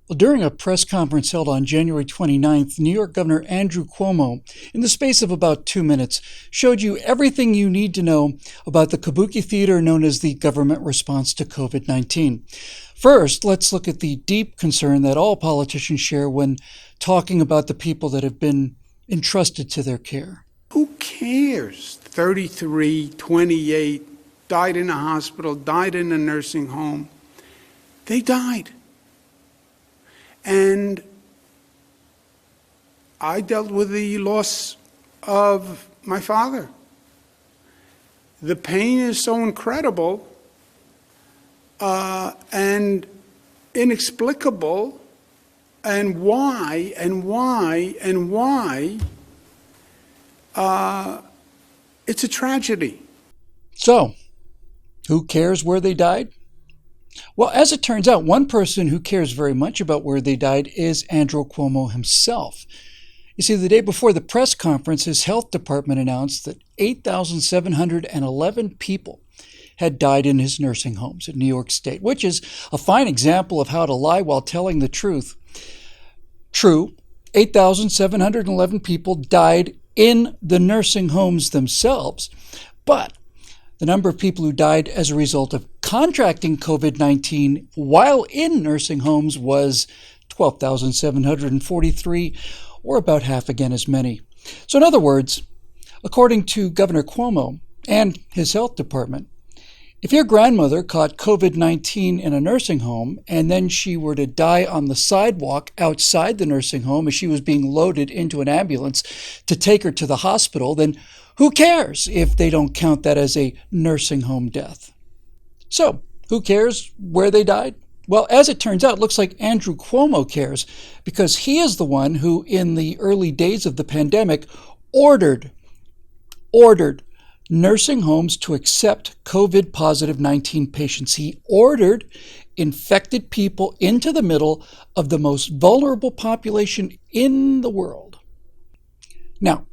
Well, during a press conference held on January 29th, New York Governor Andrew Cuomo, in the space of about 2 minutes, showed you everything you need to know about the kabuki theater known as the government response to COVID-19. First, let's look at the deep concern that all politicians share when talking about the people that have been entrusted to their care. Who cares? 33, 28, died in a hospital, died in a nursing home. They died. And I dealt with the loss of my father. The pain is so incredible and inexplicable, and why, it's a tragedy. So, who cares where they died? Well, as it turns out, one person who cares very much about where they died is Andrew Cuomo himself. You see, the day before the press conference, his health department announced that 8,711 people had died in his nursing homes in New York State, which is a fine example of how to lie while telling the truth. True, 8,711 people died in the nursing homes themselves, but the number of people who died as a result of contracting COVID-19 while in nursing homes was 12,743, or about half again as many. So in other words, according to Governor Cuomo and his health department, if your grandmother caught COVID-19 in a nursing home and then she were to die on the sidewalk outside the nursing home as she was being loaded into an ambulance to take her to the hospital, then who cares if they don't count that as a nursing home death? So, who cares where they died? Well, as it turns out, it looks like Andrew Cuomo cares because he is the one who, in the early days of the pandemic, ordered nursing homes to accept COVID-positive 19 patients. He ordered infected people into the middle of the most vulnerable population in the world. Now,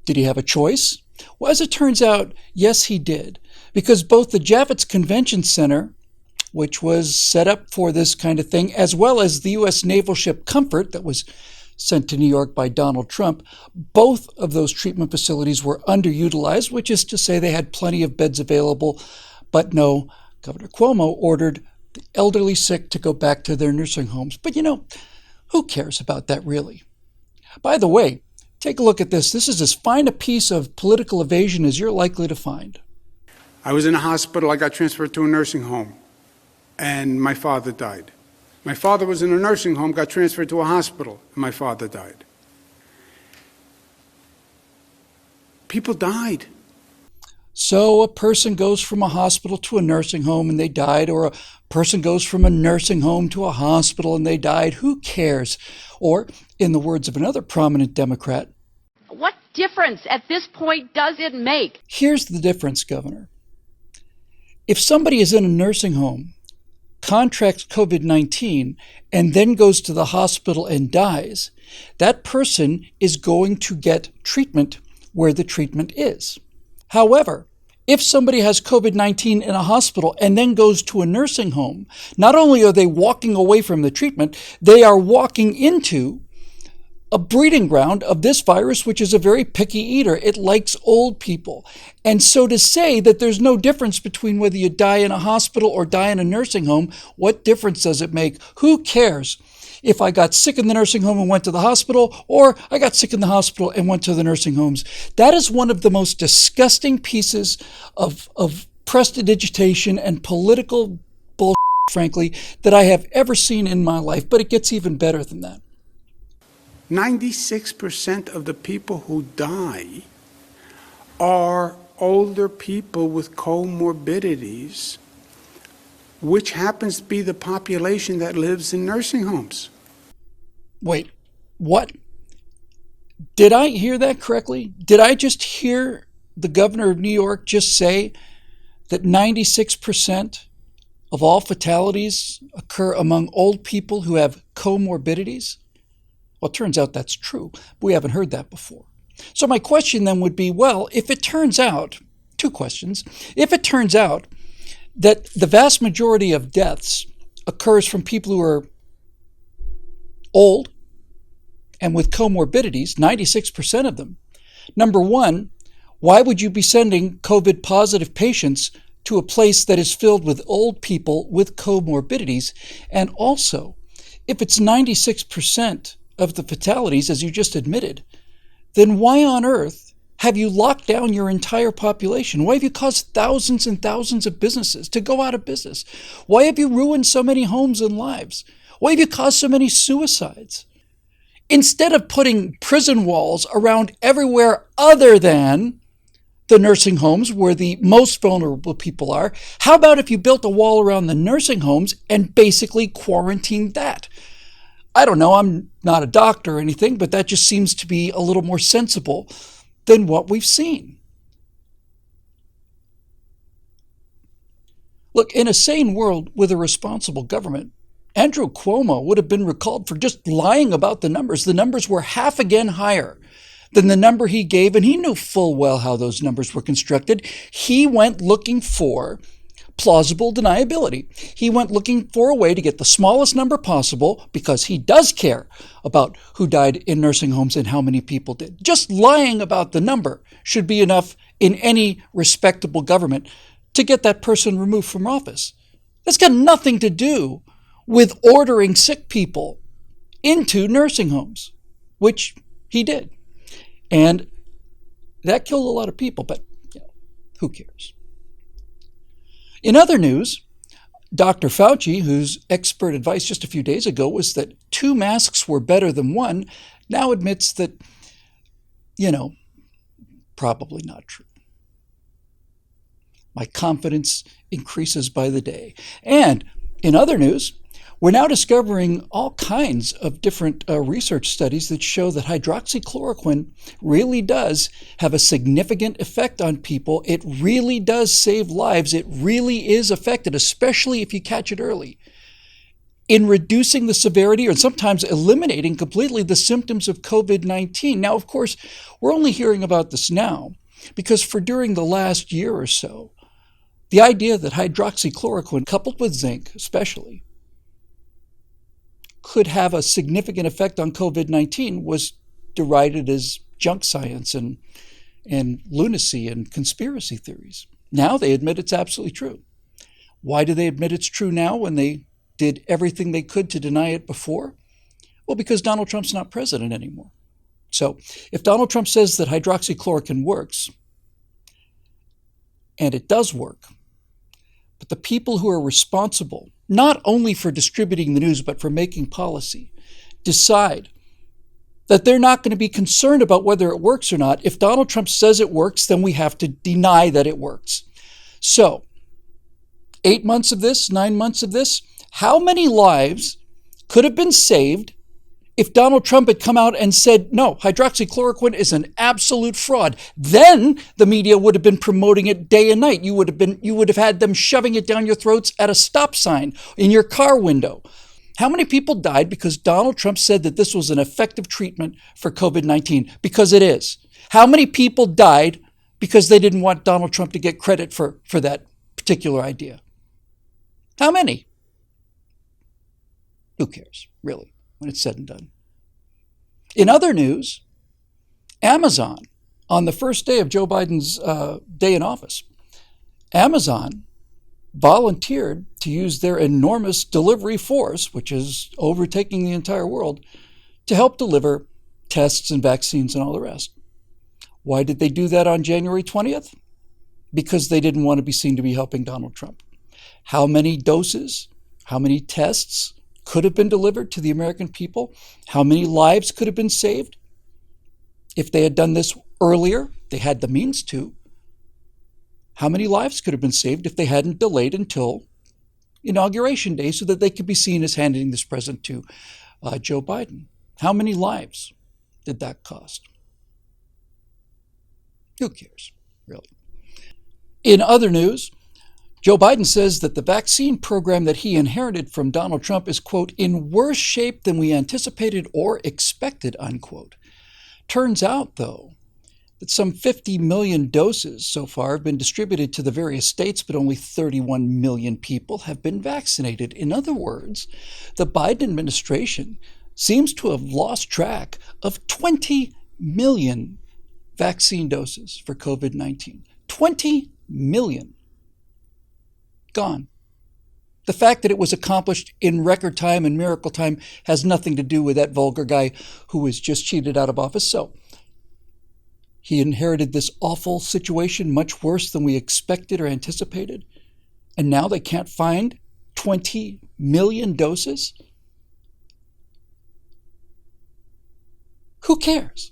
did he have a choice? Well, as it turns out, yes, he did, because both the Javits Convention Center, which was set up for this kind of thing, as well as the U.S. naval ship Comfort that was sent to New York by Donald Trump, both of those treatment facilities were underutilized, which is to say they had plenty of beds available. But no, Governor Cuomo ordered the elderly sick to go back to their nursing homes. But who cares about that really? By the way, take a look at this. This is as fine a piece of political evasion as you're likely to find. I was in a hospital. I got transferred to a nursing home, and my father died. My father was in a nursing home, got transferred to a hospital, and my father died. People died. So a person goes from a hospital to a nursing home and they died, or a person goes from a nursing home to a hospital and they died. Who cares? Or, in the words of another prominent Democrat, what difference at this point does it make? Here's the difference, Governor. If somebody is in a nursing home, contracts COVID-19, and then goes to the hospital and dies, that person is going to get treatment where the treatment is. However, if somebody has COVID-19 in a hospital and then goes to a nursing home, not only are they walking away from the treatment, they are walking into a breeding ground of this virus, which is a very picky eater. It likes old people. And so to say that there's no difference between whether you die in a hospital or die in a nursing home, what difference does it make? Who cares if I got sick in the nursing home and went to the hospital, or I got sick in the hospital and went to the nursing homes? That is one of the most disgusting pieces of prestidigitation and political bullshit, frankly, that I have ever seen in my life. But it gets even better than that. 96% of the people who die are older people with comorbidities, which happens to be the population that lives in nursing homes. Wait, what? Did I hear that correctly? Did I just hear the governor of New York just say that 96% of all fatalities occur among old people who have comorbidities? Well, it turns out that's true, but we haven't heard that before. So my question then would be, well, if it turns out, two questions. If it turns out that the vast majority of deaths occurs from people who are old, and with comorbidities, 96% of them. Number one, why would you be sending COVID positive patients to a place that is filled with old people with comorbidities? And also, if it's 96% of the fatalities, as you just admitted, then why on earth have you locked down your entire population? Why have you caused thousands and thousands of businesses to go out of business? Why have you ruined so many homes and lives? Why have you caused so many suicides? Instead of putting prison walls around everywhere other than the nursing homes where the most vulnerable people are, how about if you built a wall around the nursing homes and basically quarantined that? I don't know, I'm not a doctor or anything, but that just seems to be a little more sensible than what we've seen. Look, in a sane world with a responsible government, Andrew Cuomo would have been recalled for just lying about the numbers. The numbers were half again higher than the number he gave, and he knew full well how those numbers were constructed. He went looking for plausible deniability. He went looking for a way to get the smallest number possible because he does care about who died in nursing homes and how many people did. Just lying about the number should be enough in any respectable government to get that person removed from office. That's got nothing to do with ordering sick people into nursing homes, which he did. And that killed a lot of people, but who cares? In other news, Dr. Fauci, whose expert advice just a few days ago was that 2 masks were better than 1, now admits that, probably not true. My confidence increases by the day. And in other news, we're now discovering all kinds of different research studies that show that hydroxychloroquine really does have a significant effect on people. It really does save lives. It really is effective, especially if you catch it early, in reducing the severity or sometimes eliminating completely the symptoms of COVID-19. Now, of course, we're only hearing about this now because for during the last year or so, the idea that hydroxychloroquine, coupled with zinc especially, could have a significant effect on COVID-19 was derided as junk science and lunacy and conspiracy theories. Now they admit it's absolutely true. Why do they admit it's true now when they did everything they could to deny it before? Well, because Donald Trump's not president anymore. So if Donald Trump says that hydroxychloroquine works, and it does work, but the people who are responsible, not only for distributing the news, but for making policy, decide that they're not going to be concerned about whether it works or not. If Donald Trump says it works, then we have to deny that it works. So, 8 months of this, 9 months of this, how many lives could have been saved if Donald Trump had come out and said, no, hydroxychloroquine is an absolute fraud? Then the media would have been promoting it day and night. You would have had them shoving it down your throats at a stop sign, in your car window. How many people died because Donald Trump said that this was an effective treatment for COVID-19? Because it is. How many people died because they didn't want Donald Trump to get credit for that particular idea? How many? Who cares, really, when it's said and done? In other news, Amazon, on the first day of Joe Biden's day in office, Amazon volunteered to use their enormous delivery force, which is overtaking the entire world, to help deliver tests and vaccines and all the rest. Why did they do that on January 20th? Because they didn't want to be seen to be helping Donald Trump. How many doses, how many tests could have been delivered to the American people? How many lives could have been saved if they had done this earlier? They had the means to. How many lives could have been saved if they hadn't delayed until Inauguration Day so that they could be seen as handing this present to Joe Biden? How many lives did that cost? Who cares, really? In other news, Joe Biden says that the vaccine program that he inherited from Donald Trump is, quote, in worse shape than we anticipated or expected, unquote. Turns out, though, that some 50 million doses so far have been distributed to the various states, but only 31 million people have been vaccinated. In other words, the Biden administration seems to have lost track of 20 million vaccine doses for COVID-19. 20 million. Gone. The fact that it was accomplished in record time and miracle time has nothing to do with that vulgar guy who was just cheated out of office. So he inherited this awful situation, much worse than we expected or anticipated. And now they can't find 20 million doses? Who cares?